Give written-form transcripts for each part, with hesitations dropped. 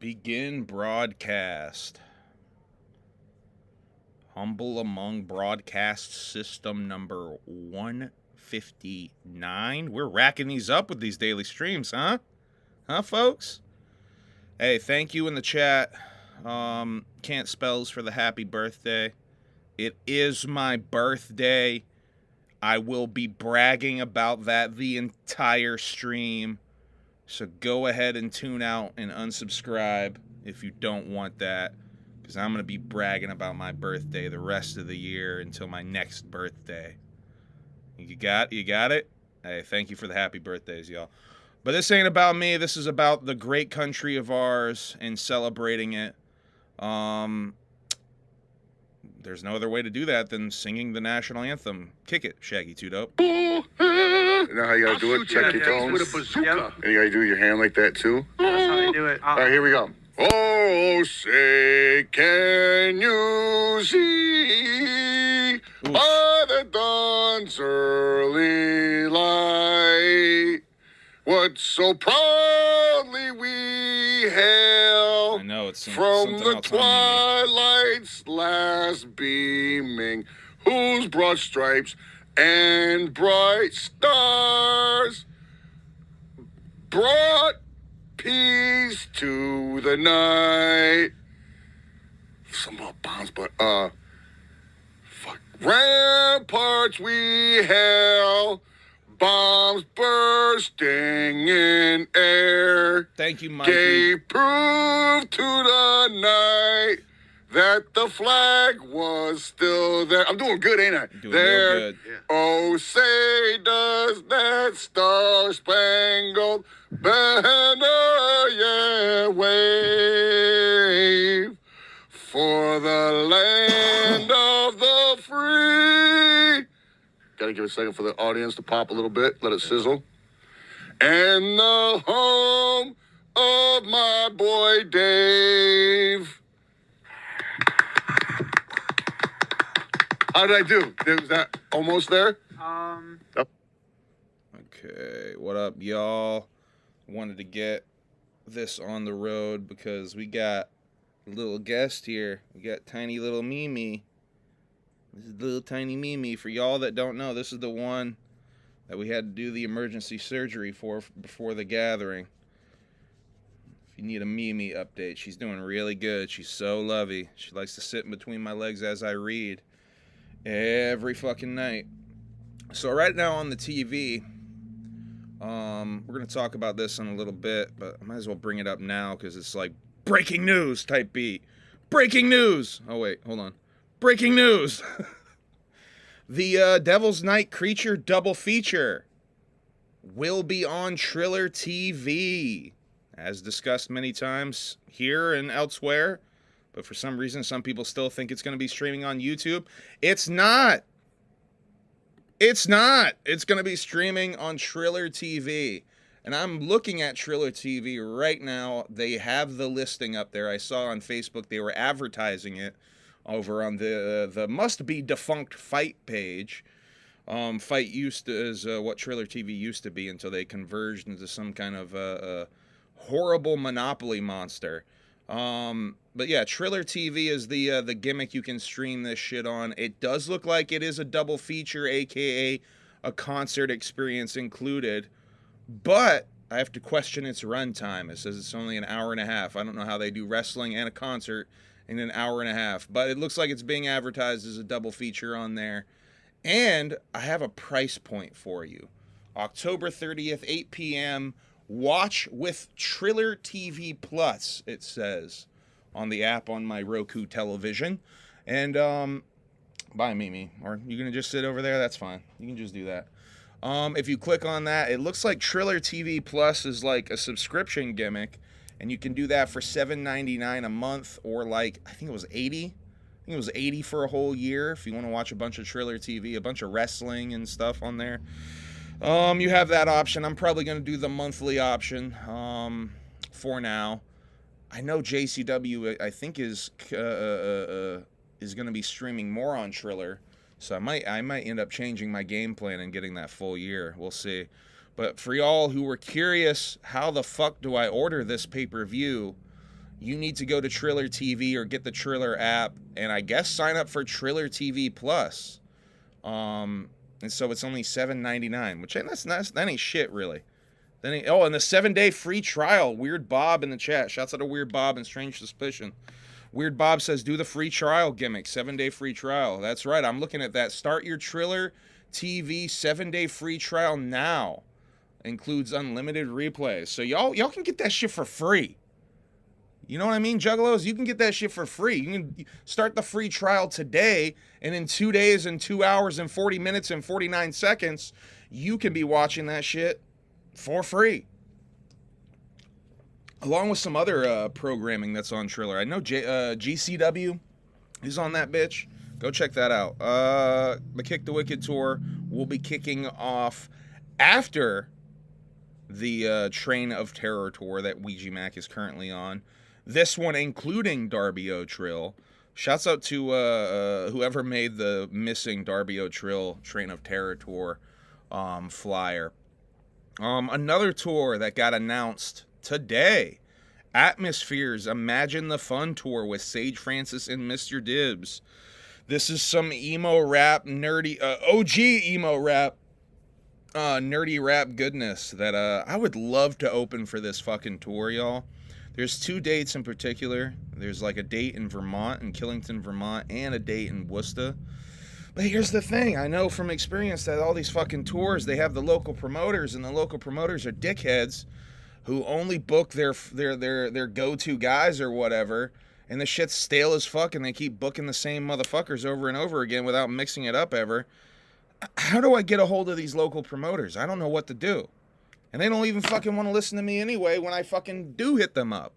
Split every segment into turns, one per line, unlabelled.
Begin broadcast. Humble Among broadcast system number 159. We're racking these up with these daily streams, huh? Huh, folks? Hey, thank you in the chat. Can't spells for the happy birthday. It is my birthday. I will be bragging about that the entire stream. So go ahead and tune out and unsubscribe if you don't want that, because I'm going to be bragging about my birthday the rest of the year until my next birthday. You got it? Hey, thank you for the happy birthdays, y'all. But this ain't about me. This is about the great country of ours and celebrating it. There's no other way to do that than singing the national anthem. Kick it, Shaggy Two Dope.
You know how you gotta do it? Check your tones. With a bazooka. And you gotta do your hand like that too.
That's how you do it.
All right, here we go. Oh, say, can you see by the dawn's early light what so proudly we hail?
I know it's
from the twilight's last beaming, whose broad stripes and bright stars brought peace to the night. Some about bombs, but fuck. Ramparts we hail, bombs bursting in air.
Thank you, Mikey.
Gave proof to the night that the flag was still there. I'm doing good, ain't I?
Doing
there.
Real good.
Yeah.
Oh, say does that star-spangled banner yet wave for the land of the free? Gotta give it a second for the audience to pop a little bit, let it sizzle. And the home of my boy Dave. How did I do? Was that almost there?
Okay, what up, y'all? Wanted to get this on the road because we got a little guest here. We got tiny little Mimi. This is little tiny Mimi. For y'all that don't know, this is the one that we had to do the emergency surgery for before the gathering. If you need a Mimi update, she's doing really good. She's so lovey. She likes to sit in between my legs as I read every fucking night. So right now on the TV, we're going to talk about this in a little bit, but I might as well bring it up now because it's like breaking news type beat. Breaking news! Oh, wait, hold on. Breaking news! The Devil's Night Creature double feature will be on Triller TV, as discussed many times here and elsewhere, but for some reason some people still think it's going to be streaming on YouTube. It's not! It's not. It's going to be streaming on Triller TV. And I'm looking at Triller TV right now. They have the listing up there. I saw on Facebook they were advertising it over on the must-be defunct Fight page. Fight is what Triller TV used to be until they converged into some kind of horrible monopoly monster. But yeah, Triller TV is the gimmick you can stream this shit on. It does look like it is a double feature, aka a concert experience included, but I have to question its runtime. It says it's only an hour and a half. I don't know how they do wrestling and a concert in an hour and a half, but it looks like it's being advertised as a double feature on there. And I have a price point for you. October 30th, 8 p.m., watch with Triller TV Plus, it says on the app on my Roku television. And bye, Mimi. Or you gonna just sit over there? That's fine. You can just do that. If you click on that, it looks like Triller TV Plus is like a subscription gimmick, and you can do that for $7.99 a month, or like I think it was $80. I think it was $80 for a whole year if you want to watch a bunch of Triller TV, a bunch of wrestling and stuff on there. You have that option. I'm probably going to do the monthly option for now. I know JCW, I think, is going to be streaming more on Triller, so I might end up changing my game plan and getting that full year. We'll see. But for y'all who were curious, how the fuck do I order this pay-per-view? you need to go to Triller TV or get the Triller app, and I guess sign up for Triller TV Plus. And so it's only $7.99, which that ain't shit really. And the 7-day free trial. Weird Bob in the chat. Shouts out to Weird Bob and Strange Suspicion. Weird Bob says, do the free trial gimmick. 7-day free trial. That's right. I'm looking at that. Start your Triller TV 7-day free trial now. Includes unlimited replays. So y'all can get that shit for free. You know what I mean, Juggalos? You can get that shit for free. You can start the free trial today, and in 2 days and 2 hours and 40 minutes and 49 seconds, you can be watching that shit for free. Along with some other programming that's on Triller. I know JCW is on that bitch. Go check that out. The Kick the Wicked tour will be kicking off after the Train of Terror tour that Ouija Mac is currently on. This one including Darby O'Trill. Shouts out to whoever made the missing Darby O'Trill Train of Terror tour flyer. Another tour that got announced today. Atmospheres Imagine the Fun tour with Sage Francis and Mr. Dibbs. This is some emo rap, nerdy, OG emo rap, nerdy rap goodness that I would love to open for this fucking tour, y'all. There's 2 dates in particular. There's like a date in Vermont, in Killington, Vermont, and a date in Worcester. But here's the thing. I know from experience that all these fucking tours, they have the local promoters, and the local promoters are dickheads who only book their go-to guys or whatever, and the shit's stale as fuck, and they keep booking the same motherfuckers over and over again without mixing it up ever. How do I get a hold of these local promoters? I don't know what to do. And they don't even fucking want to listen to me anyway when I fucking do hit them up.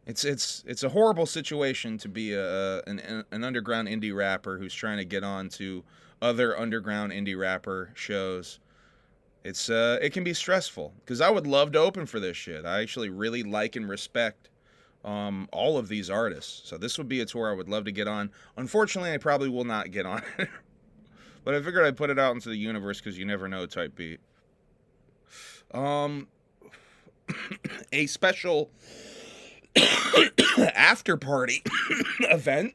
It's a horrible situation to be an underground indie rapper who's trying to get on to other underground indie rapper shows. It can be stressful because I would love to open for this shit. I actually really like and respect all of these artists. So this would be a tour I would love to get on. Unfortunately, I probably will not get on it. But I figured I'd put it out into the universe because you never know type beat. A special after party event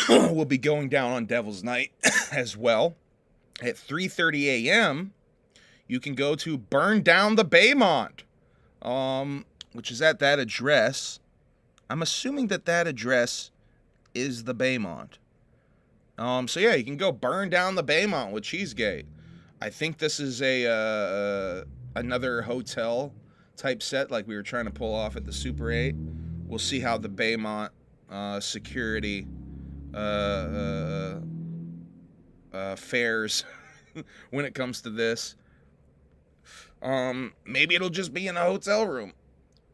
will be going down on Devil's Night as well. At 3:30 a.m., you can go to Burn Down the Baymont, which is at that address. I'm assuming that address is the Baymont. So yeah, you can go burn down the Baymont with Cheesegate. I think this is another hotel type set like we were trying to pull off at the Super 8. We'll see how the Baymont security fares when it comes to this. Maybe it'll just be in a hotel room.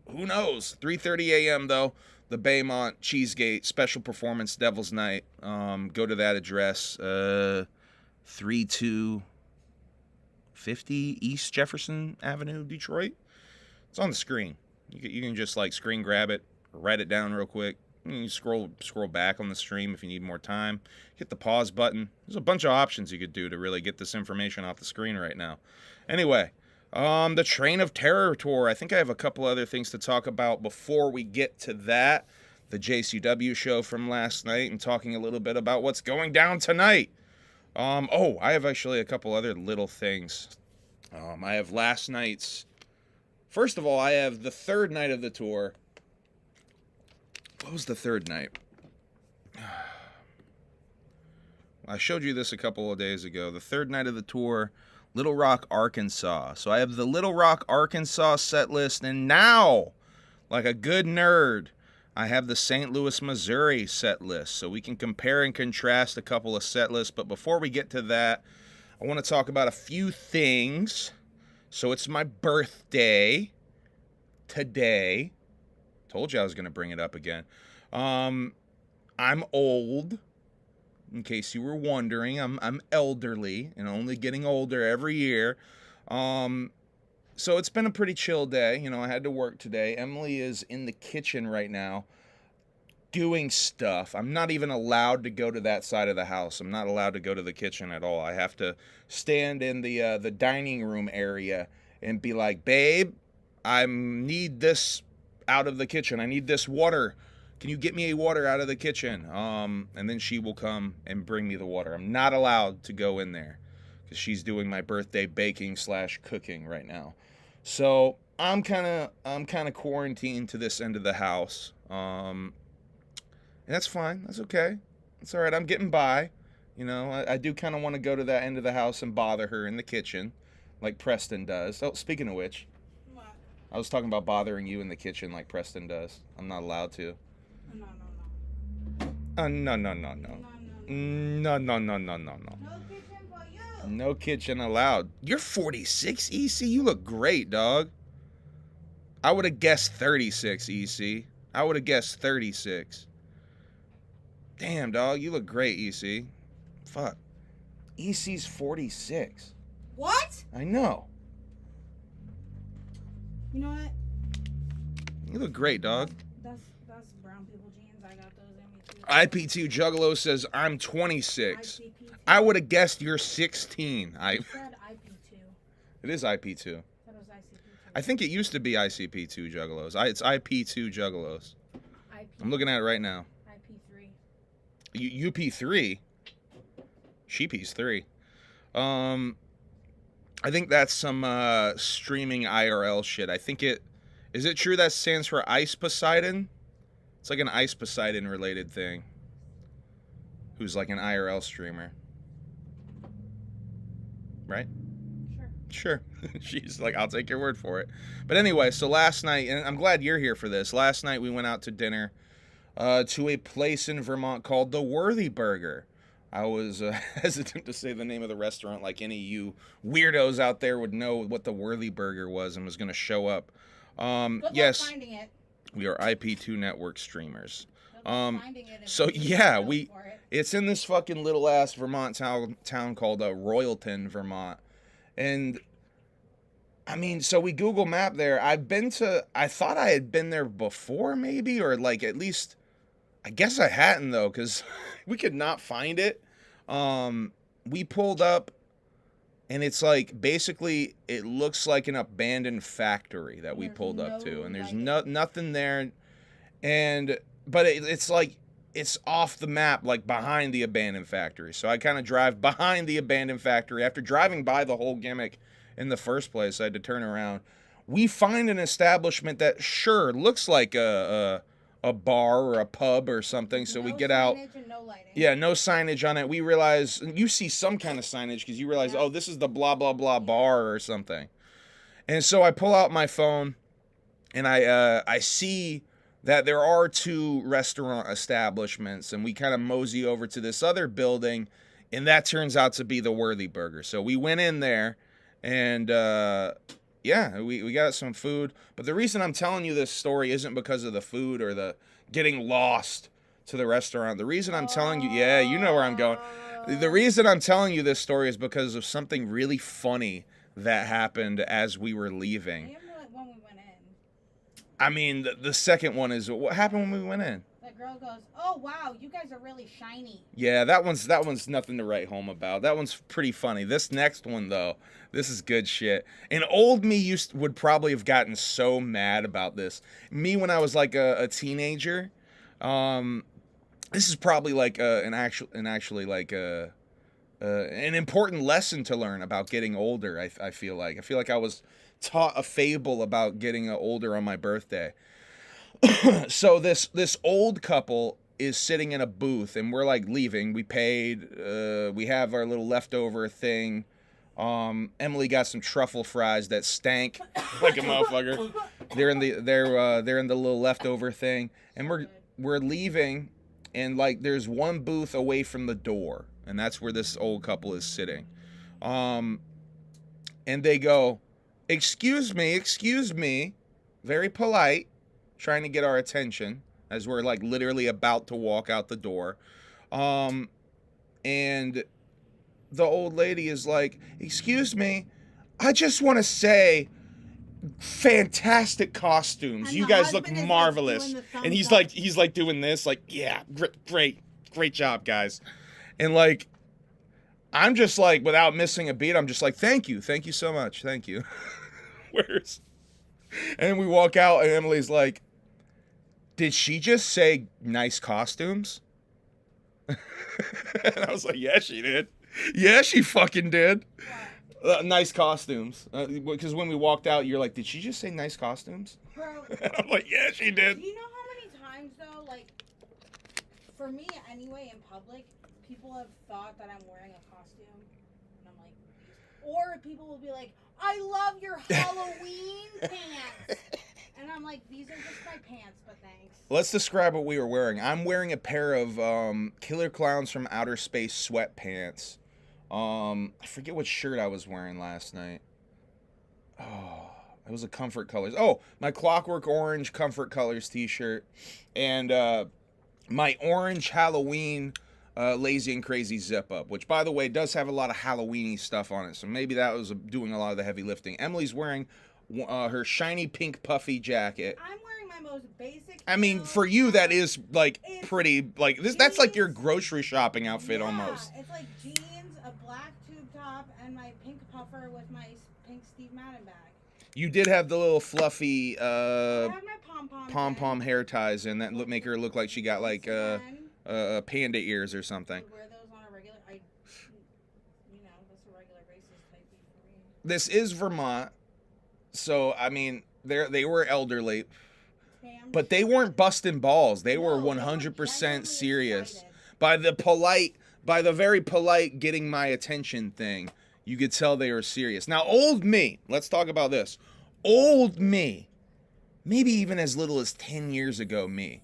Who knows? 3:30 a.m. though. The Baymont Cheesegate special performance Devil's Night. Go to that address. 3250 East Jefferson Avenue, Detroit. It's on the screen. You can just like screen grab it, write it down real quick. You scroll back on the stream if you need more time. Hit the pause button. There's a bunch of options you could do to really get this information off the screen right now. Anyway, the Train of Terror tour. I think I have a couple other things to talk about before we get to that. The JCW show from last night and talking a little bit about what's going down tonight. I have actually a couple other little things. I have last night's. First of all, I have the third night of the tour. What was the third night? I showed you this a couple of days ago. The third night of the tour, Little Rock, Arkansas. So I have the Little Rock, Arkansas set list, and now, like a good nerd, I have the St. Louis, Missouri set list. So we can compare and contrast a couple of set lists. But before we get to that, I want to talk about a few things. So it's my birthday today. Told you I was going to bring it up again. I'm old. In case you were wondering, I'm elderly and only getting older every year. So it's been a pretty chill day. You know, I had to work today. Emily is in the kitchen right now doing stuff. I'm not even allowed to go to that side of the house. I'm not allowed to go to the kitchen at all. I have to stand in the dining room area and be like, babe, I need this out of the kitchen. I need this water. Can you get me a water out of the kitchen? And then she will come and bring me the water. I'm not allowed to go in there because she's doing my birthday baking / cooking right now. So I'm kind of quarantined to this end of the house. And that's fine. That's okay. It's all right. I'm getting by. You know, I do kind of want to go to that end of the house and bother her in the kitchen, like Preston does. Oh, speaking of which,
What?
I was talking about bothering you in the kitchen like Preston does. I'm not allowed to.
No.
No.
No.
No.
No kitchen for you.
No kitchen allowed. You're 46, EC. You look great, dog. I would have guessed 36, EC. I would have guessed 36. Damn, dog. You look great, EC. Fuck. EC's 46.
What?
I know.
You know what?
You look great, dog.
That's brown people jeans. I got those in me too.
IP2 Juggalo says, I'm 26.
ICP2.
I would have guessed you're 16.
I said IP2.
It is IP2.
That was ICP2.
I think it used to be ICP2 Juggalos. It's IP2 Juggalos.
IP,
I'm looking at it right now.
IP3.
UP3? Sheepy's 3. I think that's some streaming IRL shit. I think it... Is it true that stands for Ice Poseidon? It's like an Ice Poseidon related thing. Who's like an IRL streamer. Right? Sure. She's like, I'll take your word for it. But anyway, so last night, and I'm glad you're here for this. Last night we went out to dinner to a place in Vermont called the Worthy Burger. I was hesitant to say the name of the restaurant like any of you weirdos out there would know what the Worthy Burger was and was going to show up. Yes,
Finding it.
we are IP2 network streamers.
Good luck finding it.
So yeah, it's in this fucking little ass Vermont town called Royalton, Vermont. And I mean, so we Google Map there. I thought I had been there before maybe, or like at least, I guess I hadn't though, because we could not find it. We pulled up and it's like, basically it looks like an abandoned factory that we pulled up to, and there's nothing there. But it's like, it's off the map, like behind the abandoned factory. So I kind of drive behind the abandoned factory. After driving by the whole gimmick in the first place, I had to turn around. We find an establishment that sure looks like a bar or a pub or something. So we get out.
And no lighting.
Yeah, no signage on it. We realize, you see some kind of signage because you realize, oh, this is the blah, blah, blah bar or something. And so I pull out my phone and I see that there are 2 restaurant establishments, and we kind of mosey over to this other building, and that turns out to be the Worthy Burger. So we went in there, and yeah, we got some food. But the reason I'm telling you this story isn't because of the food or the getting lost to the restaurant. The reason I'm telling you, yeah, you know where I'm going. The reason I'm telling you this story is because of something really funny that happened as we were leaving.
When we went in.
I mean, the second one is what happened when we went in.
That girl goes, "Oh wow, you guys are really shiny."
Yeah, that one's nothing to write home about. That one's pretty funny. This next one though, this is good shit. And old me would probably have gotten so mad about this. Me when I was like a teenager, this is probably like an important lesson to learn about getting older. I feel like I was taught a fable about getting older on my birthday. So this old couple is sitting in a booth, and we're like leaving. We paid. We have our little leftover thing. Emily got some truffle fries that stank like a motherfucker. They're in the little leftover thing, and we're leaving, and like there's one booth away from the door, and that's where this old couple is sitting. And they go, excuse me, very polite, trying to get our attention as we're like literally about to walk out the door. And the old lady is like, excuse me, I just want to say, fantastic costumes.
And
you
the
guys look
husband is, like,
marvelous.
doing the thumbs
And he's
up.
like doing this, like, yeah, great job, guys. And like, I'm just like, without missing a beat, I'm just like, thank you so much, thank you. And we walk out, and Emily's like, did she just say nice costumes? And I was like, yeah, she did. Yeah, she fucking did. Nice costumes. Because when we walked out, you're like, did she just say nice costumes?
Bro.
And I'm like, yeah, she did.
Do you know how many times, though, like, for me anyway, in public, people have thought that I'm wearing a costume. And I'm like, or people will be like, I love your Halloween pants. And I'm like, these are just my pants, but thanks.
Let's describe what we were wearing. I'm wearing a pair of Killer Clowns from Outer Space sweatpants. I forget what shirt I was wearing last night. Oh, it was a Comfort Colors. Oh, my Clockwork Orange Comfort Colors t-shirt. And my orange Halloween Lazy and Crazy zip-up, which, by the way, does have a lot of Halloween-y stuff on it. So maybe that was doing a lot of the heavy lifting. Emily's wearing her shiny pink puffy jacket.
I'm wearing my most basic.
I mean, for you, that is like pretty like this. That's like your grocery shopping outfit almost.
It's like jeans, a black tube top, and my pink puffer with my pink Steve Madden bag.
You did have the little fluffy
I have my
pom-pom hair ties in that make her look like she got like panda ears or something.
I wear those on a regular. That's a regular basis type beat for me.
This is Vermont. So, I mean, they were elderly, but they weren't busting balls. They were 100% serious. By the very polite getting my attention thing, you could tell they were serious. Now, old me, let's talk about this. Old me, maybe even as little as 10 years ago me,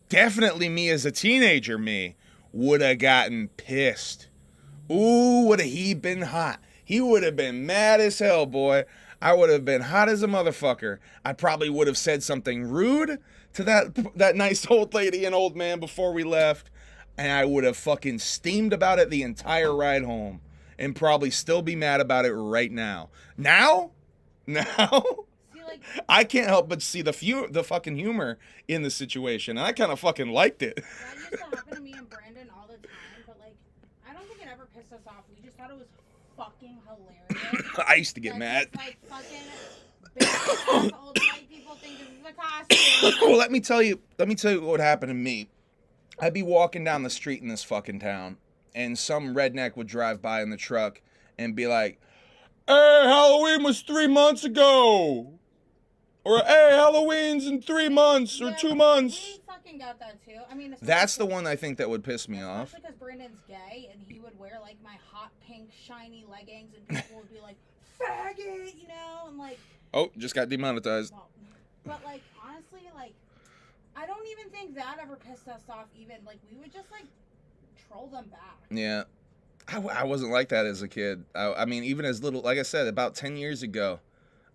definitely me as a teenager me, would have gotten pissed. Ooh, would have he been hot. He would have been mad as hell, boy. I would have been hot as a motherfucker. I probably would have said something rude to that nice old lady and old man before we left, and I would have fucking steamed about it the entire ride home, and probably still be mad about it right now. Now,
See, like,
I can't help but see the fucking humor in the situation, and I kind of fucking liked it.
that used to happen to me and Brandon all the time, but like, I don't think it ever pissed us off. We just thought it was fucking hilarious.
I used to get mad.
Just, like, fucking big old white people think this is a costume.
Well, let me tell you what happened to me. I'd be walking down the street in this fucking town, and some redneck would drive by in the truck and be like, "Hey, Halloween was 3 months ago," or "Hey, Halloween's in 3 months or 2 months."
We fucking got that too. I mean,
That's the one I think that would piss me off.
Especially because Brandon's gay, and he would wear like my hot pink shiny leggings, and people would be like, "Faggot," you know, and like.
Oh, just got demonetized.
Well, but like honestly, like I don't even think that ever pissed us off. Even like we would just like troll them back.
Yeah. I wasn't like that as a kid. I mean, even as little, like I said, about 10 years ago,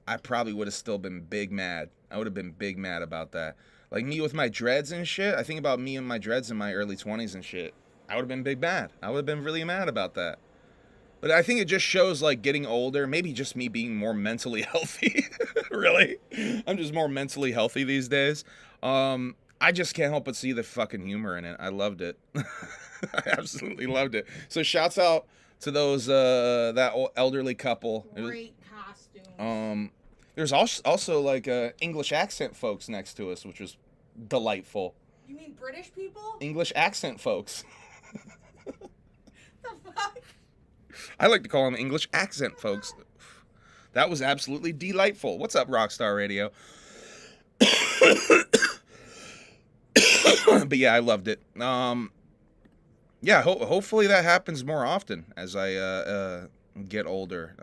I probably would have still been big mad. I would have been big mad about that. Like me with my dreads and shit. I think about me and my dreads in my early 20s and shit. I would have been big mad. I would have been really mad about that. But I think it just shows, like, getting older, maybe just me being more mentally healthy. Really? I'm just more mentally healthy these days. I just can't help but see the fucking humor in it. I loved it. I absolutely loved it. So shouts out to those that elderly couple.
Great costumes.
There's also like English accent folks next to us, which was delightful.
You mean British people?
English accent folks.
The fuck?
I like to call them English accent folks. That was absolutely delightful. What's up, Rockstar Radio? But yeah, I loved it. Yeah, hopefully that happens more often as I get older.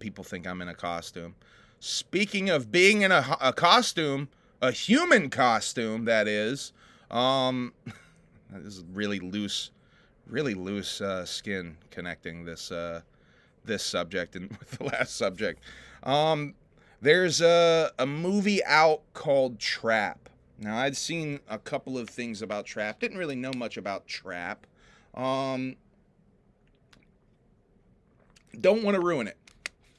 People think I'm in a costume. Speaking of being in a costume, a human costume, that is. This is really loose skin connecting this subject and with the last subject. There's a movie out called Trap. Now, I'd seen a couple of things about Trap. Didn't really know much about Trap. Don't want to ruin it.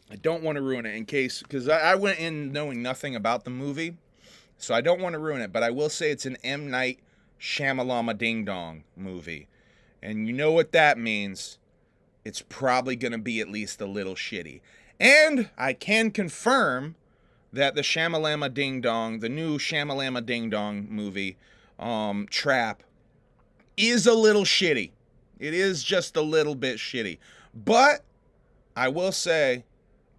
I don't want to ruin it because I went in knowing nothing about the movie. So I don't want to ruin it, but I will say it's an M. Night Shyamalama Ding Dong movie. And you know what that means. It's probably going to be at least a little shitty. And I can confirm that the Shamalama Ding Dong, the new Shamalama Ding Dong movie, Trap, is a little shitty. It is just a little bit shitty. But I will say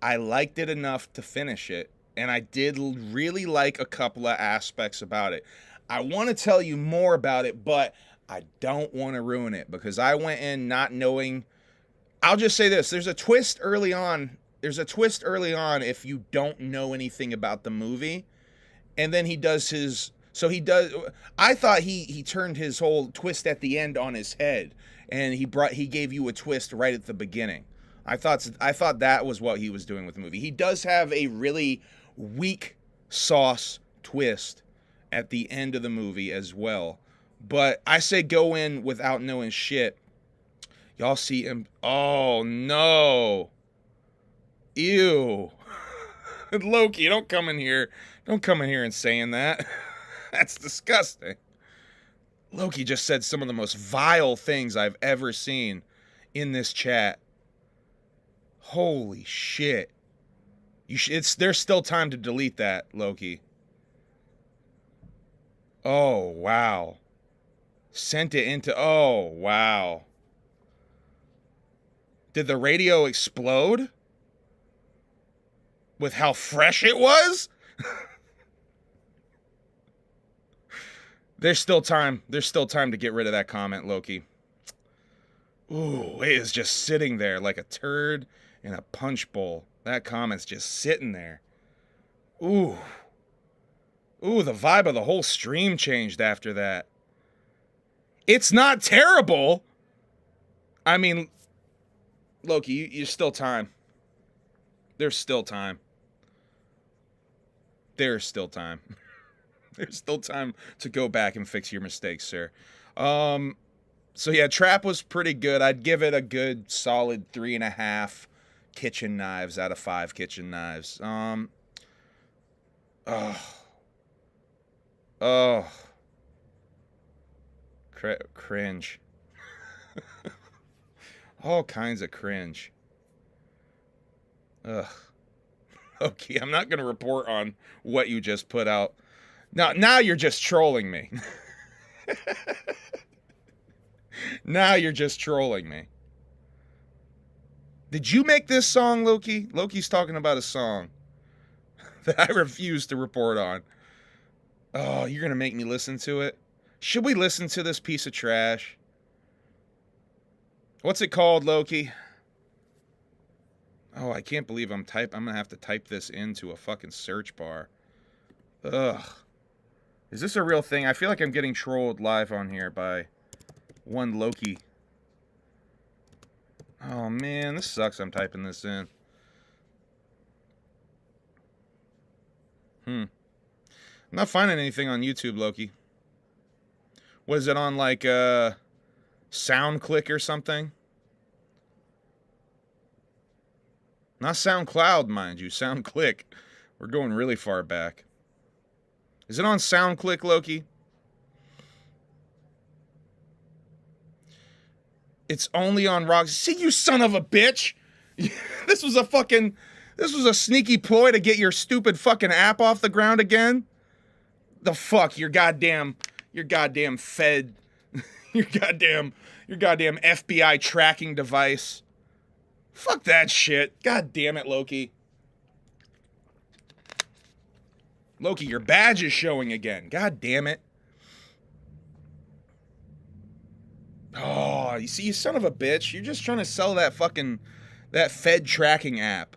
I liked it enough to finish it, and I did really like a couple of aspects about it. I want to tell you more about it, but I don't want to ruin it because I went in not knowing. I'll just say this. There's a twist early on. If you don't know anything about the movie. And then he does his... So he does... I thought he turned his whole twist at the end on his head. And he gave you a twist right at the beginning. I thought that was what he was doing with the movie. He does have a really weak sauce twist at the end of the movie as well. But I say go in without knowing shit. Y'all see him. Oh, no. Ew. Loki, don't come in here. Don't come in here and saying that. That's disgusting. Loki just said some of the most vile things I've ever seen in this chat. Holy shit. There's still time to delete that, Loki. Oh, wow. Sent it into... Oh, wow. Did the radio explode? With how fresh it was? There's still time. There's still time to get rid of that comment, Loki. Ooh, it is just sitting there like a turd in a punch bowl. That comment's just sitting there. Ooh. Ooh, the vibe of the whole stream changed after that. It's not terrible. I mean, Loki, you're still time. There's still time. There's still time. There's still time to go back and fix your mistakes, sir. So yeah, Trap was pretty good. I'd give it a good solid 3.5 kitchen knives out of 5 kitchen knives. Cringe. All kinds of cringe. Ugh. Okay, I'm not going to report on what you just put out. Now you're just trolling me. Now you're just trolling me. Did you make this song, Loki? Loki's talking about a song that I refuse to report on. Oh, you're going to make me listen to it? Should we listen to this piece of trash? What's it called, Loki? Oh, I can't believe I'm going to have to type this into a fucking search bar. Ugh. Is this a real thing? I feel like I'm getting trolled live on here by one Loki. Oh, man, this sucks. I'm typing this in. I'm not finding anything on YouTube, Loki. Was it on, like, SoundClick or something? Not SoundCloud, mind you. SoundClick. We're going really far back. Is it on SoundClick, Loki? It's only on Rock. See, you son of a bitch! This was a sneaky ploy to get your stupid fucking app off the ground again? The fuck, your goddamn Fed, your goddamn FBI tracking device. Fuck that shit. God damn it, Loki. Loki, your badge is showing again. God damn it. Oh, you see, you son of a bitch. You're just trying to sell that Fed tracking app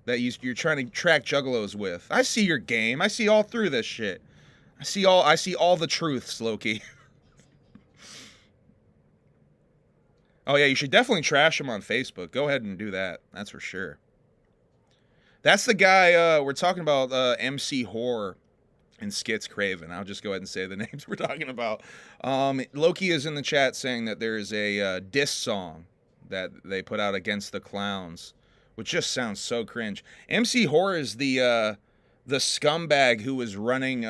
that you're trying to track Juggalos with. I see your game. I see all through this shit. I see all the truths, Loki. Oh yeah, you should definitely trash him on Facebook. Go ahead and do that. That's for sure. That's the guy we're talking about, MC Horror and Skits Craven. I'll just go ahead and say the names we're talking about. Loki is in the chat saying that there's a diss song that they put out against the clowns, which just sounds so cringe. MC Horror is the scumbag who was running,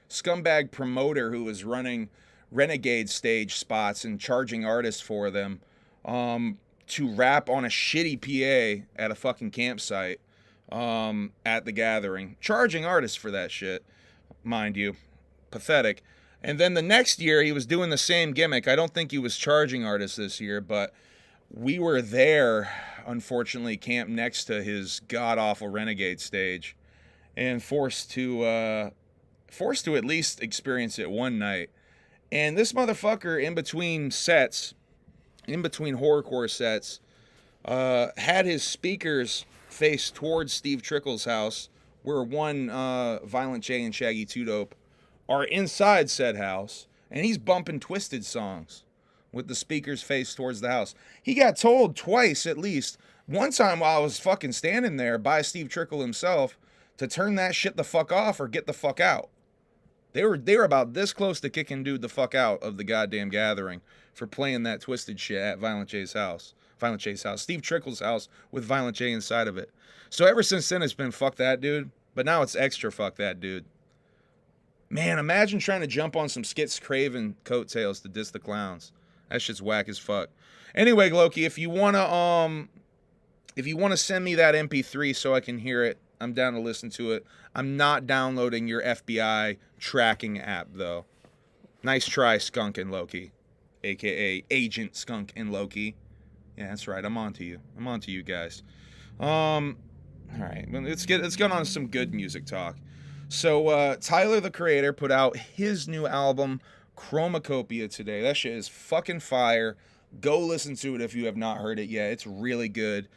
scumbag promoter who was running Renegade stage spots and charging artists for them to rap on a shitty PA at a fucking campsite. at the gathering, charging artists for that shit, mind you. Pathetic. And then the next year he was doing the same gimmick. I don't think he was charging artists this year, but we were there, unfortunately, camped next to his god-awful Renegade stage, and forced to at least experience it one night. And this motherfucker, in between horrorcore sets, had his speakers faced towards Steve Trickle's house, where one Violent J and Shaggy 2 Dope are inside said house, and he's bumping Twisted songs with the speakers faced towards the house. He got told twice at least, one time while I was fucking standing there by Steve Trickle himself, to turn that shit the fuck off or get the fuck out. They were about this close to kicking dude the fuck out of the goddamn gathering for playing that Twisted shit at Violent J's house. Steve Trickle's house with Violent J inside of it. So ever since then it's been fuck that dude, but now it's extra fuck that dude. Man, imagine trying to jump on some Skits Craven coattails to diss the clowns. That shit's whack as fuck. Anyway, Loki, if you wanna send me that MP3 so I can hear it, I'm down to listen to it. I'm not downloading your FBI tracking app though. Nice try, Skunk and Loki, aka Agent Skunk and Loki. Yeah, that's right. I'm on to you guys. All right, let's get on some good music talk. So Tyler the Creator put out his new album Chromacopia today. That shit is fucking fire. Go listen to it if you have not heard it yet. It's really good.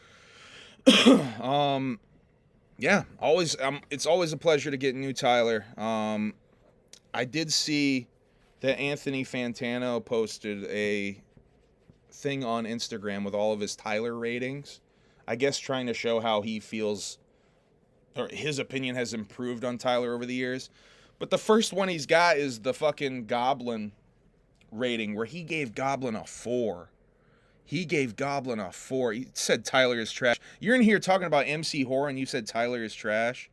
Yeah, it's always a pleasure to get new Tyler. I did see that Anthony Fantano posted a thing on Instagram with all of his Tyler ratings. I guess trying to show how he feels, or his opinion has improved on Tyler over the years. But the first one he's got is the fucking Goblin rating, where he gave Goblin a 4. He said Tyler is trash. You're in here talking about MC Horror and you said Tyler is trash.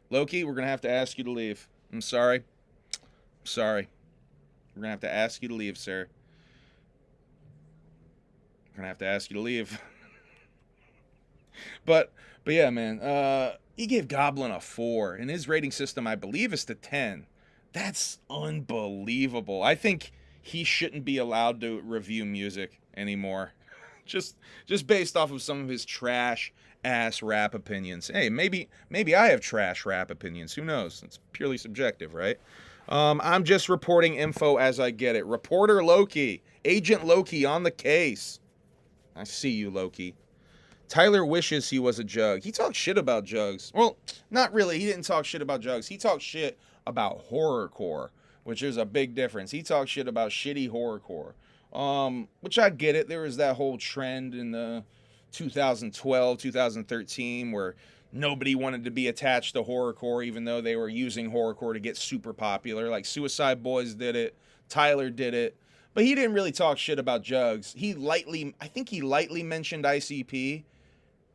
Loki, we're going to have to ask you to leave. I'm sorry. We're going to have to ask you to leave, sir. We're going to have to ask you to leave. But yeah, man. He gave Goblin a 4. And his rating system, I believe, is to 10. That's unbelievable. I think he shouldn't be allowed to review music anymore. Just based off of some of his trash ass rap opinions. Hey, maybe I have trash rap opinions. Who knows? It's purely subjective, right? I'm just reporting info as I get it. Reporter Loki, Agent Loki on the case. I see you, Loki. Tyler wishes he was a Jug. He talked shit about Jugs. Well, not really. He didn't talk shit about Jugs. He talked shit about horrorcore, which is a big difference. He talked shit about shitty horrorcore. Which I get it. There was that whole trend in the 2012, 2013 where nobody wanted to be attached to horrorcore, even though they were using horrorcore to get super popular. Like Suicide Boys did it. Tyler did it. But he didn't really talk shit about Jugs. I think he lightly mentioned ICP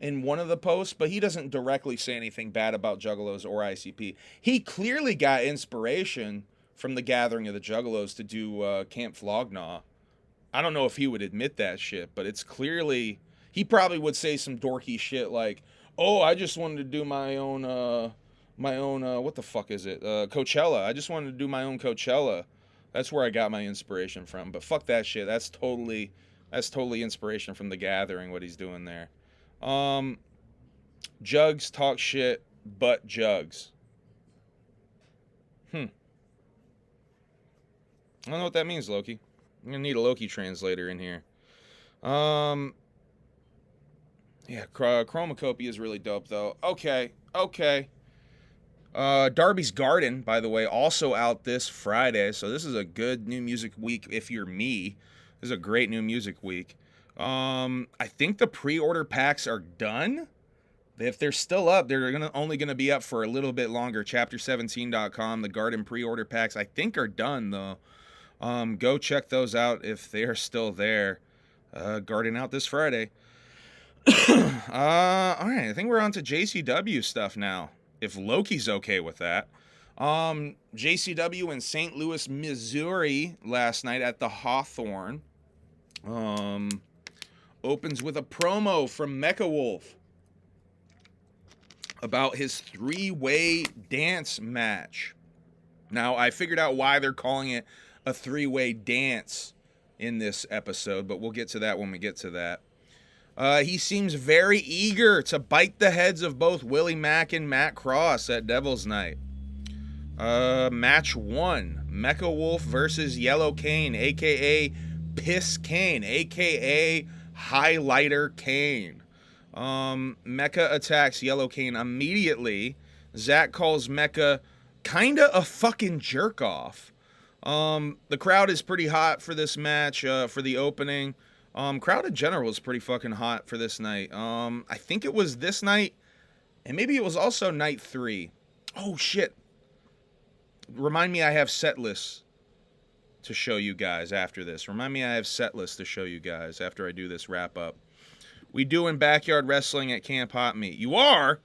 in one of the posts, but he doesn't directly say anything bad about Juggalos or ICP. He clearly got inspiration from the gathering of the Juggalos to do Camp Flognaw. I don't know if he would admit that shit, but it's clearly, he probably would say some dorky shit like, oh, I just wanted to do my own, what the fuck is it? Coachella. I just wanted to do my own Coachella. That's where I got my inspiration from. But fuck that shit. That's totally inspiration from the gathering, what he's doing there. Jugs talk shit, but Jugs. I don't know what that means, Loki. I'm gonna need a Loki translator in here. Yeah, Chromacopia is really dope, though. Okay. Darby's Garden, by the way, also out this Friday. So this is a good new music week if you're me. This is a great new music week. I think the pre-order packs are done. If they're still up, they're only gonna be up for a little bit longer. Chapter17.com, the Garden pre-order packs, I think are done, though. Go check those out if they are still there. Garden out this Friday. All right, I think we're on to JCW stuff now, if Loki's okay with that. JCW in St. Louis, Missouri last night at the Hawthorne. Opens with a promo from Mecha Wolf. about his three-way dance match. Now, I figured out why they're calling it a three-way dance in this episode, but we'll get to that when we get to that. He seems very eager to bite the heads of both Willie Mack and Matt Cross at Devil's Night. Match 1, Mecha Wolf versus Yellow Cane, a.k.a. Piss Cane, a.k.a. Highlighter Cane. Mecha attacks Yellow Cane immediately. Zach calls Mecha kinda a fucking jerk-off. The crowd is pretty hot for this match, for the opening. Crowd in general was pretty fucking hot for this night. I think it was this night, and maybe it was also night 3. Oh, shit. Remind me I have set lists to show you guys after this. Remind me I have set lists to show you guys after I do this wrap-up. We doing backyard wrestling at Camp Hot Meat. You are?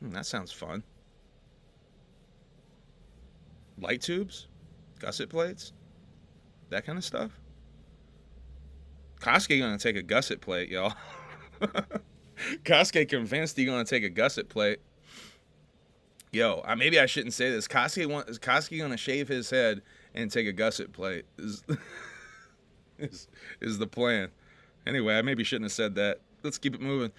That sounds fun. Light tubes? Gusset plates? That kind of stuff? Kosuke gonna take a gusset plate, y'all. Kosuke convinced he gonna take a gusset plate. Yo, maybe I shouldn't say this. Kosuke gonna shave his head and take a gusset plate is the plan. Anyway, I maybe shouldn't have said that. Let's keep it moving.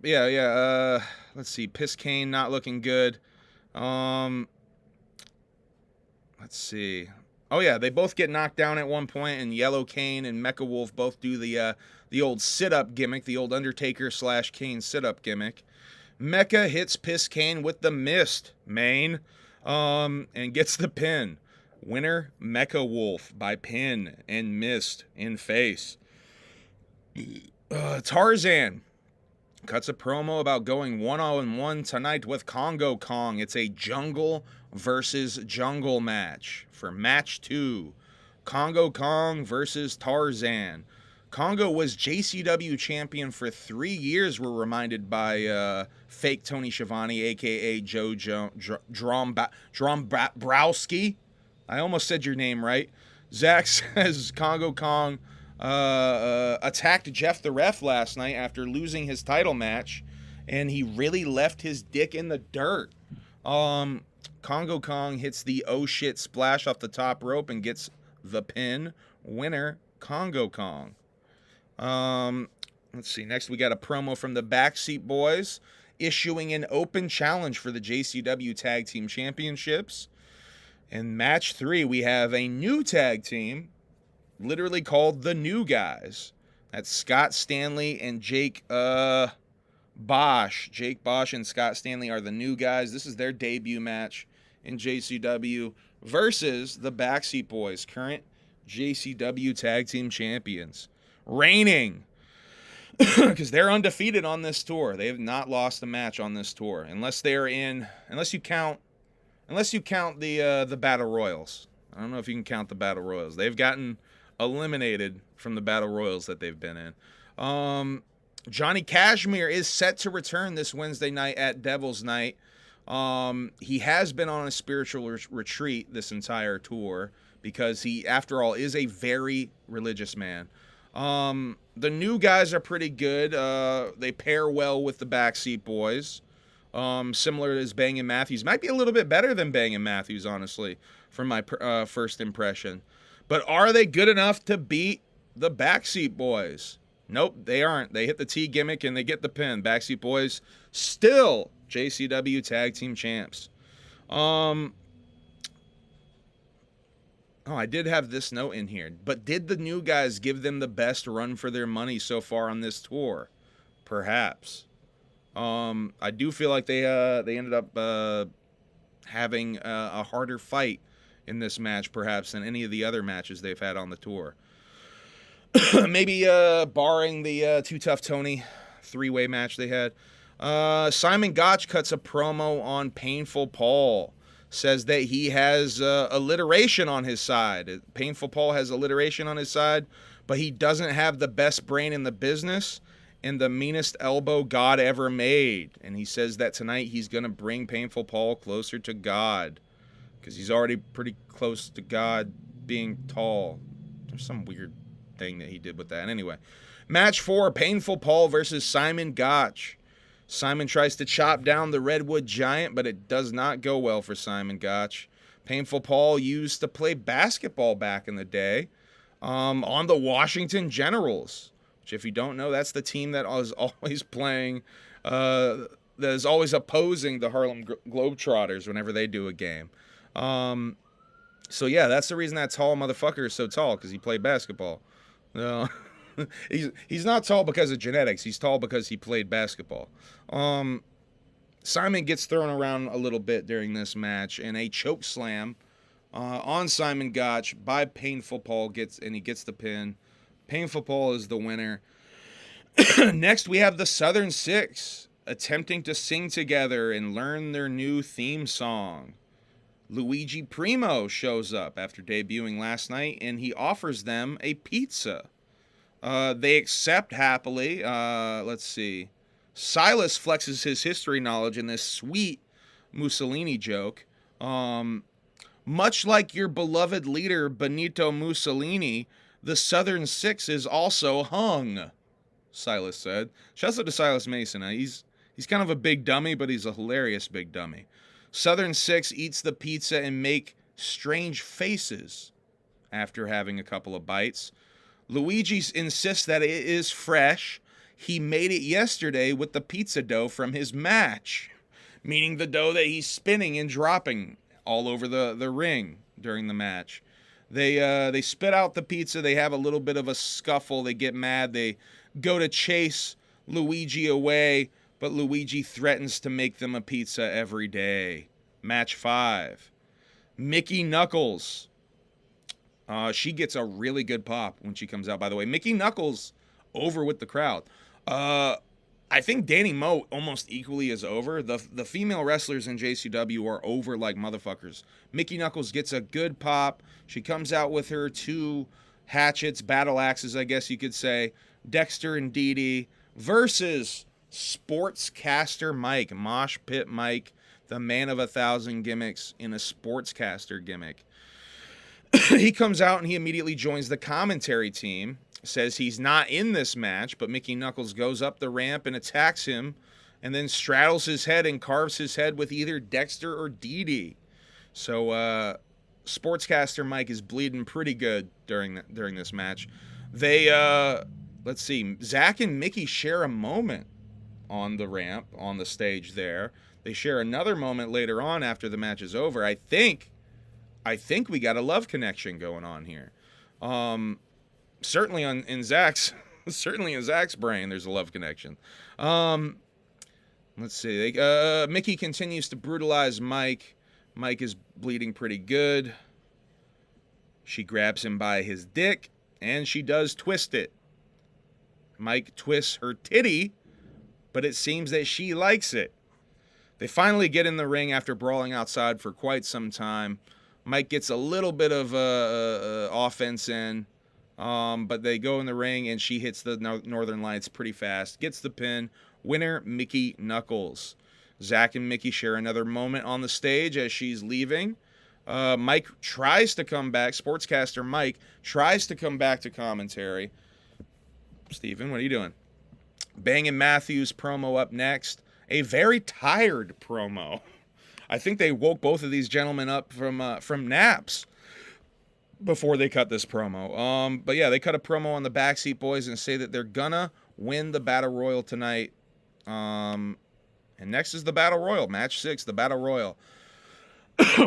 Yeah. Let's see. Piss Cane not looking good. Let's see. Oh yeah, they both get knocked down at one point, and Yellow Cane and Mecha Wolf both do the old sit-up gimmick, the old Undertaker / Kane sit-up gimmick. Mecha hits Piss Cane with the mist, main, and gets the pin. Winner, Mecha Wolf by pin and mist in face. Tarzan cuts a promo about going one-on-one tonight with Congo Kong. It's a jungle versus jungle match for match 2. Congo Kong versus Tarzan. Congo was JCW champion for 3 years, we're reminded by fake Tony Schiavone, a.k.a. Joe Drombrowski. I almost said your name right. Zach says Congo Kong attacked Jeff the Ref last night after losing his title match, and he really left his dick in the dirt. Congo Kong hits the oh shit splash off the top rope and gets the pin. Winner, Congo Kong. Let's see. Next, we got a promo from the Backseat Boys issuing an open challenge for the JCW Tag Team Championships. In match 3, we have a new tag team, literally called the New Guys. That's Scott Stanley and Jake Bosch. Jake Bosch and Scott Stanley are the New Guys. This is their debut match in JCW versus the Backseat Boys, current JCW Tag Team Champions. Reigning, because they're undefeated on this tour. They have not lost a match on this tour, unless you count the Battle Royals. I don't know if you can count the Battle Royals. They've gotten eliminated from the Battle Royals that they've been in. Johnny Cashmere is set to return this Wednesday night at Devil's Night. He has been on a spiritual retreat this entire tour because he, after all, is a very religious man. The New Guys are pretty good. They pair well with the Backseat Boys. Similar as Bangin' Matthews. Might be a little bit better than Bangin' Matthews, honestly, from my first impression. But are they good enough to beat the Backseat Boys? Nope, they aren't. They hit the T gimmick and they get the pin. Backseat Boys still JCW Tag Team Champs. Oh, I did have this note in here. But did the New Guys give them the best run for their money so far on this tour? Perhaps. I do feel like they ended up having a harder fight in this match, perhaps, than any of the other matches they've had on the tour. Maybe barring the Too Tough Tony 3-way match they had. Simon Gotch cuts a promo on Painful Paul. Says that he has alliteration on his side. Painful Paul has alliteration on his side, but he doesn't have the best brain in the business and the meanest elbow God ever made. And he says that tonight he's going to bring Painful Paul closer to God because he's already pretty close to God being tall. There's some weird thing that he did with that. Anyway, match 4, Painful Paul versus Simon Gotch. Simon tries to chop down the Redwood Giant, but it does not go well for Simon Gotch. Painful Paul used to play basketball back in the day on the Washington Generals, which if you don't know, that's the team that is always playing, that is always opposing the Harlem Globetrotters whenever they do a game. So yeah, that's the reason that tall motherfucker is so tall, because he played basketball. No. He's not tall because of genetics. He's tall because he played basketball. Simon gets thrown around a little bit during this match, and a choke slam on Simon Gotch by Painful Paul he gets the pin. Painful Paul is the winner. Next, we have the Southern Six attempting to sing together and learn their new theme song. Luigi Primo shows up after debuting last night, and he offers them a pizza. They accept happily. Let's see. Silas flexes his history knowledge in this sweet Mussolini joke. Much like your beloved leader, Benito Mussolini, the Southern Six is also hung, Silas said. Shouts out to Silas Mason. He's kind of a big dummy, but he's a hilarious big dummy. Southern Six eats the pizza and make strange faces after having a couple of bites. Luigi insists that it is fresh. He made it yesterday with the pizza dough from his match, meaning the dough that he's spinning and dropping all over the ring during the match. They spit out the pizza. They have a little bit of a scuffle. They get mad. They go to chase Luigi away, but Luigi threatens to make them a pizza every day. Match 5. Mickey Knuckles. She gets a really good pop when she comes out, by the way. Mickey Knuckles over with the crowd. I think Danny Moe almost equally is over. The female wrestlers in JCW are over like motherfuckers. Mickey Knuckles gets a good pop. She comes out with her 2 hatchets, battle axes, I guess you could say. Dexter and Dee Dee versus Sportscaster Mike, Mosh Pit Mike, the man of 1,000 gimmicks in a sportscaster gimmick. He comes out and he immediately joins the commentary team. Says he's not in this match, but Mickey Knuckles goes up the ramp and attacks him and then straddles his head and carves his head with either Dexter or Dee Dee. So Sportscaster Mike is bleeding pretty good during this match. They let's see, Zach and Mickey share a moment on the ramp, on the stage there. They share another moment later on after the match is over. I think we got a love connection going on here. Certainly in Zach's brain, there's a love connection. Let's see. Mickey continues to brutalize Mike. Mike is bleeding pretty good. She grabs him by his dick, and she does twist it. Mike twists her titty, but it seems that she likes it. They finally get in the ring after brawling outside for quite some time. Mike gets a little bit of offense in, but they go in the ring, and she hits the Northern Lights pretty fast. Gets the pin. Winner, Mickey Knuckles. Zach and Mickey share another moment on the stage as she's leaving. Mike tries to come back. Sportscaster Mike tries to come back to commentary. Steven, what are you doing? Bangin' Matthews promo up next. A very tired promo. I think they woke both of these gentlemen up from naps before they cut this promo. But yeah, they cut a promo on the Backseat Boys and say that they're gonna win the Battle Royal tonight. And next is the Battle Royal, match 6, the Battle Royal.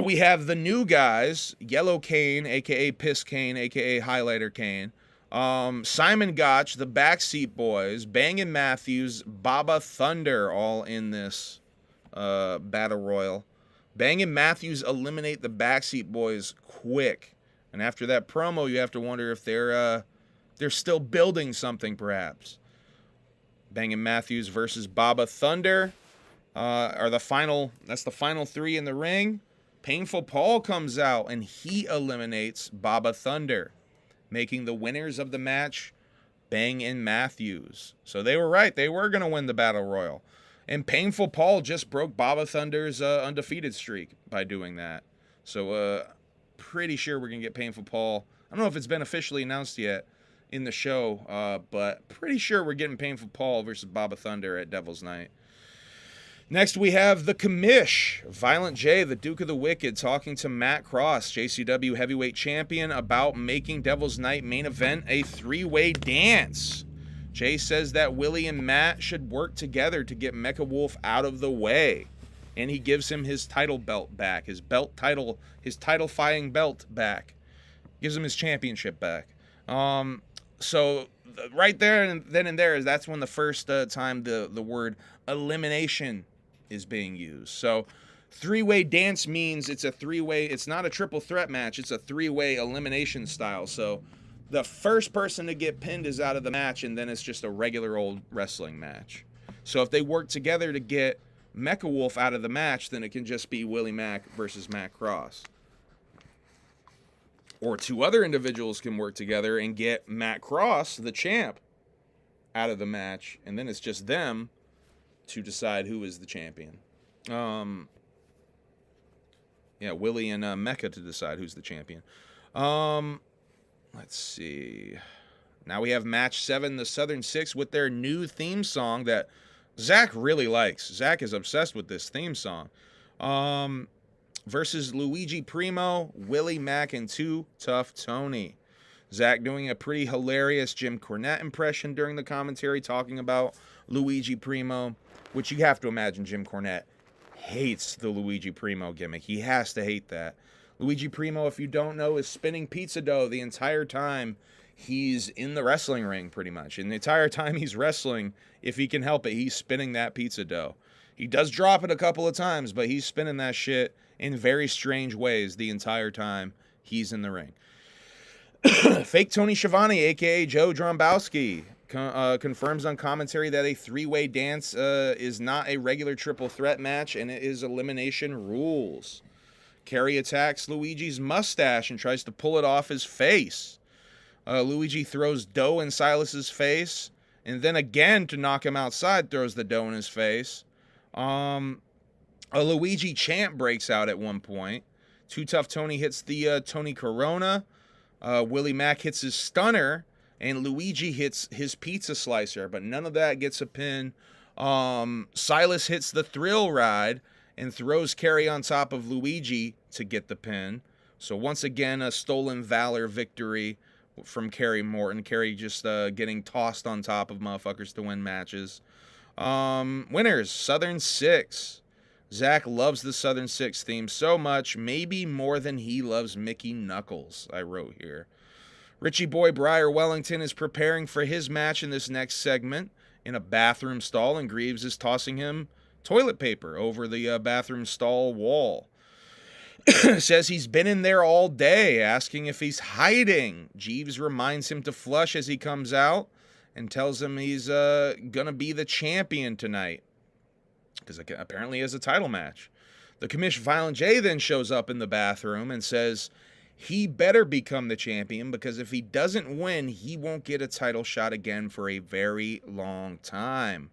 We have the new guys, Yellow Cane, aka Piss Cane, aka Highlighter Cane. Simon Gotch, the Backseat Boys, Bangin' Matthews, Baba Thunder, all in this Battle Royal. Bangin' Matthews eliminate the Backseat Boys quick. And after that promo, you have to wonder if they're still building something, perhaps. Bangin' Matthews versus Baba Thunder are the final. That's the final 3 in the ring. Painful Paul comes out and he eliminates Baba Thunder, making the winners of the match Bangin' Matthews. So they were right. They were going to win the Battle Royal. And Painful Paul just broke Baba Thunder's undefeated streak by doing that. So pretty sure we're going to get Painful Paul. I don't know if it's been officially announced yet in the show, but pretty sure we're getting Painful Paul versus Baba Thunder at Devil's Night. Next, we have the Commish, Violent J, the Duke of the Wicked, talking to Matt Cross, JCW heavyweight champion, about making Devil's Night main event a three-way dance. Jay says that Willie and Matt should work together to get Mecha Wolf out of the way. And he gives him his title belt back, his title-fying belt back. Gives him his championship back. So right there and then and there, that's when the first time the word elimination is being used. So three-way dance means it's a three-way, it's not a triple threat match, it's a three-way elimination style. So the first person to get pinned is out of the match, and then it's just a regular old wrestling match. So if they work together to get Mecha Wolf out of the match, then it can just be Willie Mack versus Matt Cross. Or two other individuals can work together and get Matt Cross, the champ, out of the match, and then it's just them to decide who is the champion. Willie and Mecha to decide who's the champion. Let's see. Now we have match 7, the Southern Six, with their new theme song that Zach really likes. Zach is obsessed with this theme song. Versus Luigi Primo, Willie Mack, and Too Tough Tony. Zach doing a pretty hilarious Jim Cornette impression during the commentary, talking about Luigi Primo, which you have to imagine Jim Cornette hates the Luigi Primo gimmick. He has to hate that. Luigi Primo, if you don't know, is spinning pizza dough the entire time he's in the wrestling ring, pretty much. And the entire time he's wrestling, if he can help it, he's spinning that pizza dough. He does drop it a couple of times, but he's spinning that shit in very strange ways the entire time he's in the ring. Fake Tony Schiavone, a.k.a. Joe Drombowski, confirms on commentary that a three-way dance is not a regular triple threat match, and it is elimination rules. Kerry attacks Luigi's mustache and tries to pull it off his face. Luigi throws dough in Silas's face, and then again, to knock him outside, throws the dough in his face. A Luigi chant breaks out at one point. Too Tough Tony hits the Tony Corona. Willie Mack hits his stunner, and Luigi hits his pizza slicer, but none of that gets a pin. Silas hits the thrill ride and throws Kerry on top of Luigi to get the pin. So once again, a stolen valor victory from Kerry Morton. Kerry just getting tossed on top of motherfuckers to win matches. Winners, Southern Six. Zach loves the Southern Six theme so much, maybe more than he loves Mickey Knuckles, I wrote here. Richie Boy Briar Wellington is preparing for his match in this next segment in a bathroom stall, and Greaves is tossing him toilet paper over the bathroom stall wall. Says he's been in there all day, asking if he's hiding. Jeeves reminds him to flush as he comes out and tells him he's gonna be the champion tonight, because apparently he has a title match. The Commish Violent J then shows up in the bathroom and says he better become the champion, because if he doesn't win, he won't get a title shot again for a very long time.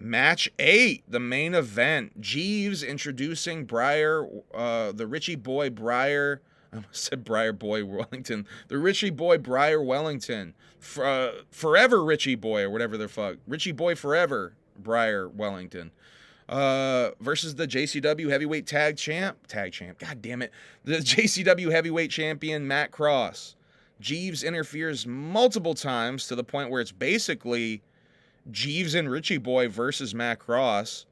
Match 8, the main event. Jeeves introducing the Richie Boy Briar. I almost said Briar Boy Wellington. The Richie Boy Briar Wellington. Forever Richie Boy, or whatever the fuck. Richie Boy Forever Briar Wellington. Versus the JCW Heavyweight Tag Champ. God damn it. The JCW Heavyweight Champion, Matt Cross. Jeeves interferes multiple times to the point where it's basically Jeeves and Richie Boy versus Matt Cross.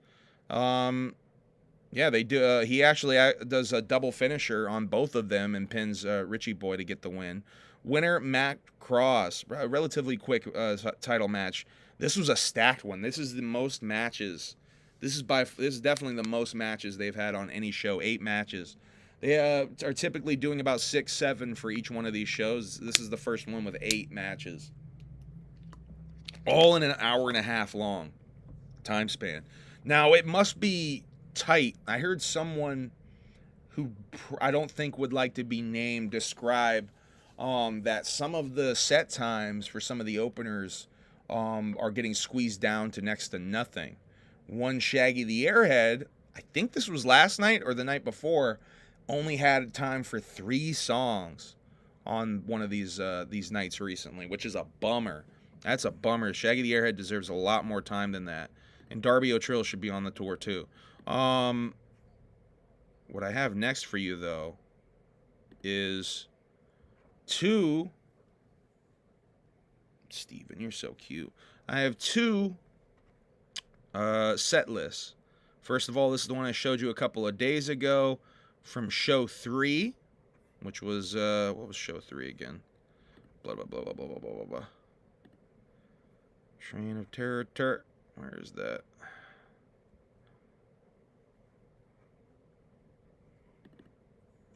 They do. He actually does a double finisher on both of them and pins Richie Boy to get the win. Winner, Matt Cross. Relatively quick title match. This was a stacked one. This is the most matches. This is definitely the most matches they've had on any show. 8 matches. They are typically doing about 6-7 for each one of these shows. This is the first one with 8 matches. All in an hour and a half long time span. Now, it must be tight. I heard someone who I don't think would like to be named describe that some of the set times for some of the openers are getting squeezed down to next to nothing. One Shaggy the Airhead, I think this was last night or the night before, only had time for 3 songs on one of these nights recently, which is a bummer. That's a bummer. Shaggy the Airhead deserves a lot more time than that. And Darby O'Trill should be on the tour too. What I have next for you though is 2. Steven, you're so cute. I have 2 set lists. First of all, this is the one I showed you a couple of days ago from show 3, which was what was show 3 again? Blah blah blah blah blah blah blah blah. Train of Terror. Where is that?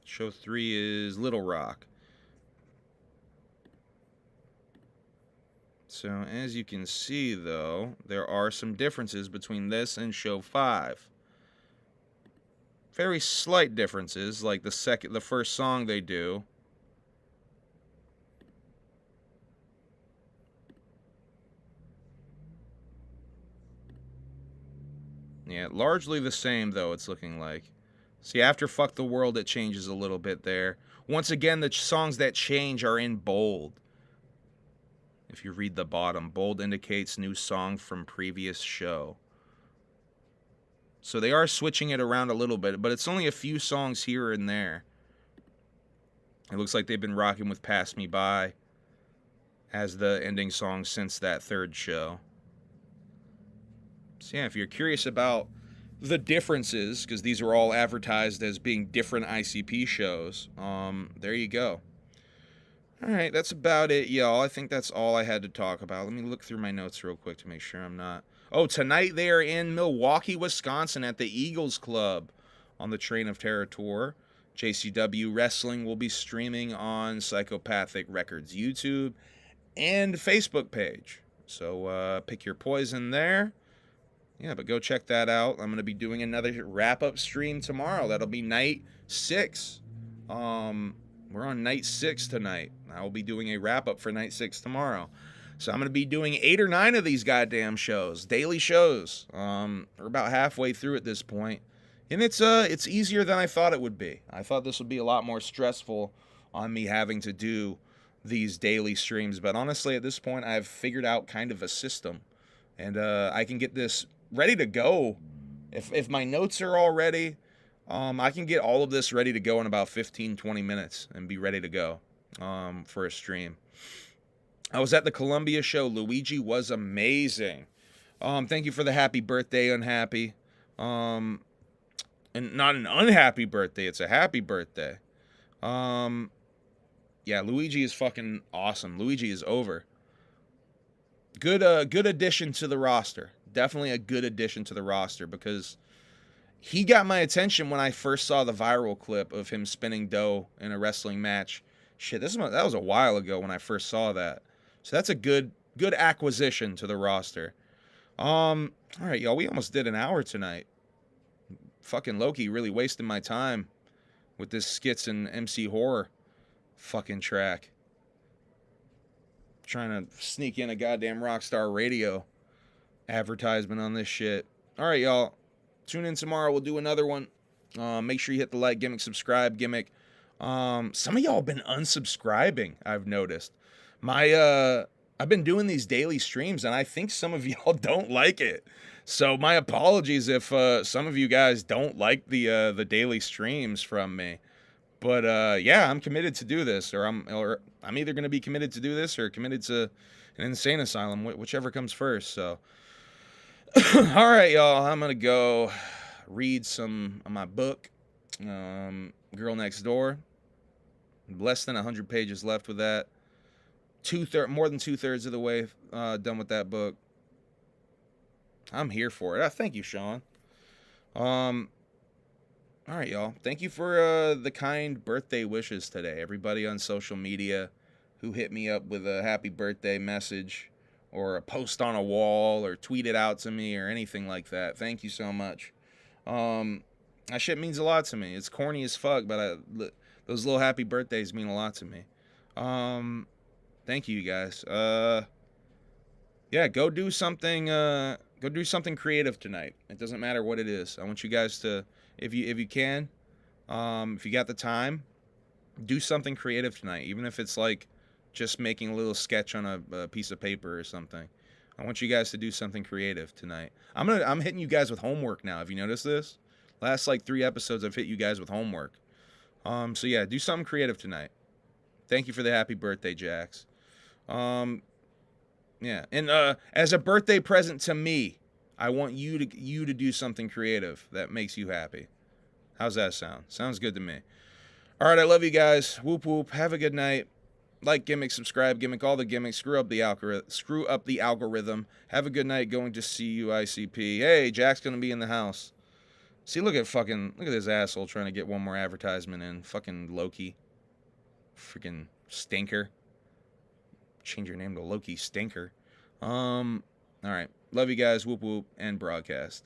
Show 3 is Little Rock. So as you can see, though, there are some differences between this and show 5. Very slight differences, like the first song they do. Yeah, largely the same, though, it's looking like. See, after Fuck the World, it changes a little bit there. Once again, the songs that change are in bold. If you read the bottom, bold indicates new song from previous show. So they are switching it around a little bit, but it's only a few songs here and there. It looks like they've been rocking with Pass Me By as the ending song since that 3rd show. So yeah, if you're curious about the differences, because these are all advertised as being different ICP shows, there you go. Alright, that's about it, y'all. I think that's all I had to talk about. Let me look through my notes real quick to make sure I'm not... Oh, tonight they are in Milwaukee, Wisconsin at the Eagles Club on the Train of Terror tour. JCW Wrestling will be streaming on Psychopathic Records YouTube and Facebook page. So pick your poison there. Yeah, but go check that out. I'm going to be doing another wrap-up stream tomorrow. That'll be night 6. We're on night 6 tonight. I will be doing a wrap-up for night 6 tomorrow. So I'm going to be doing 8 or 9 of these goddamn shows, daily shows. We're about halfway through at this point. And it's easier than I thought it would be. I thought this would be a lot more stressful on me having to do these daily streams. But honestly, at this point, I've figured out kind of a system. And I can get this ready to go. If my notes are all ready, I can get all of this ready to go in about 15-20 minutes and be ready to go for a stream. I was at the Columbia show. Luigi was amazing. Thank you for the happy birthday, Unhappy. And not an unhappy birthday, it's a happy birthday. Yeah, Luigi is fucking awesome. Luigi is over. Good addition to the roster. Definitely a good addition to the roster because he got my attention when I first saw the viral clip of him spinning dough in a wrestling match. Shit, that was a while ago when I first saw that. So that's a good acquisition to the roster. All right, y'all, we almost did an hour tonight. Fucking Loki really wasting my time with this skits and MC horror fucking track. Trying to sneak in a goddamn Rockstar Radio advertisement on this shit. All right, y'all. Tune in tomorrow. We'll do another one. Make sure you hit the like, gimmick, subscribe, gimmick. Some of y'all have been unsubscribing, I've noticed. I've been doing these daily streams, and I think some of y'all don't like it. So my apologies if some of you guys don't like the daily streams from me. But yeah, I'm committed to do this, or I'm either going to be committed to do this or committed to an insane asylum, whichever comes first. So, all right, y'all, I'm going to go read some of my book, Girl Next Door. Less than 100 pages left with that. More than 2/3 of the way done with that book. I'm here for it. Thank you, Sean. All right, y'all. Thank you for the kind birthday wishes today. Everybody on social media who hit me up with a happy birthday message or a post on a wall or tweeted out to me or anything like that. Thank you so much. That shit means a lot to me. It's corny as fuck, but those little happy birthdays mean a lot to me. Thank you, guys. Yeah, go do something creative tonight. It doesn't matter what it is. I want you guys to, if you can, if you got the time, do something creative tonight. Even if it's like just making a little sketch on a piece of paper or something. I want you guys to do something creative tonight. I'm hitting you guys with homework now. Have you noticed this? Last like 3 episodes, I've hit you guys with homework. So yeah, do something creative tonight. Thank you for the happy birthday, Jax. Yeah, and as a birthday present to me, I want you to do something creative that makes you happy. How's that sound? Sounds good to me. All right, I love you guys. Whoop whoop. Have a good night. Like, gimmick, subscribe, gimmick, all the gimmicks. Screw up the algorithm. Have a good night. Going to CUICP. Hey, Jack's gonna be in the house. See, look at this asshole trying to get one more advertisement in. Fucking Loki. Freaking stinker. Change your name to Loki Stinker. All right. Love you guys. Whoop whoop. And broadcast.